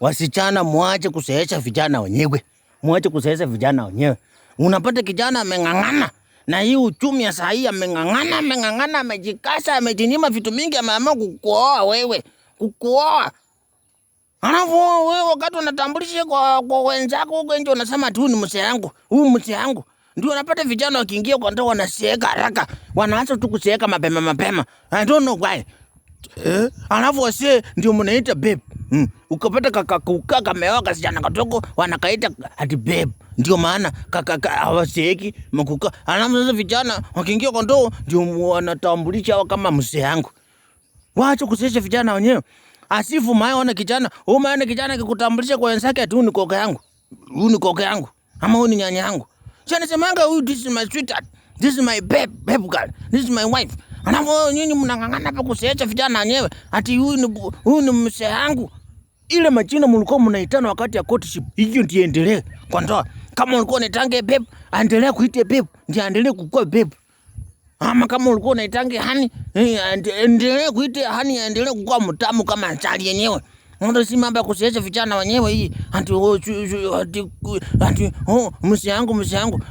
Wasichana muache kuseesha vijana wenyewe. Muache kuseesha vijana wenyewe. Unapata kijana ameng'ang'ana na hii uchumi ya saa hii ameng'ang'ana, amejikasa, amejinyima vitu mingi, ameamua kukuoa wewe. Kukuoa. Alafu wewe wakati unatambulisha kwa wenzako huko nje unasema tu ni mzee yangu. Huyu mzee yangu. Ndio unapata vijana wakiingia kwa ndoa wanaseeka haraka. Wanaanza tu kuseeka mapema. I don't know why. Alafu wase ndio mnaita babe. Ukapata kaka kameoa kasijana katoko wanakaita ati babe. Ndio maana hawaseeki makuka. Alafu sasa vijana wakiingia kwa ndoa ndio wanatambulisha hawa kama mzee yangu. Waache kuseesha vijana wenyewe. Asifu maana kijana, umeona kijana akikutambulisha kwa wenzake ati huyu ni kaka yangu. Huyu ni kaka yangu. Ama huyu ni nyanya yangu. Sasa nasemanga huyu this is my sweetheart. This is my babe girl. This is my wife. Alafu nyinyi mnang'ang'ana hapa kuseesha vijana wenyewe. Ati huyu ni mzee yangu. Ile majina mlikuwa mnaitana wakati ya courtship. Hiyo ndiyo endelee kwa ndoa. Kama ulikuwa unaitange babe, endelea kuita babe. Ndiyo endelee kukua babe. Ama kama ulikuwa unaitange hani, endelee kuita hani, endelee kukua mtamu kama asali yenyewe. Ndio si mambo ya kuseesha vijana wenyewe hii. Ati mzee yangu,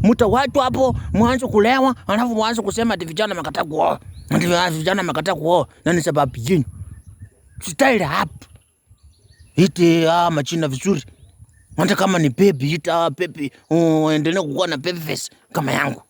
mtawachwa hapo, mwanzo kulewa, alafu mwanzo kusema ati vijana wamekataa kuoa. Ati vijana wamekataa kuoa na ni sababu yenu. Style up. Ite machina vizuri. Hata kama ni baby, ita baby, endelee kukua na baby face kama yangu.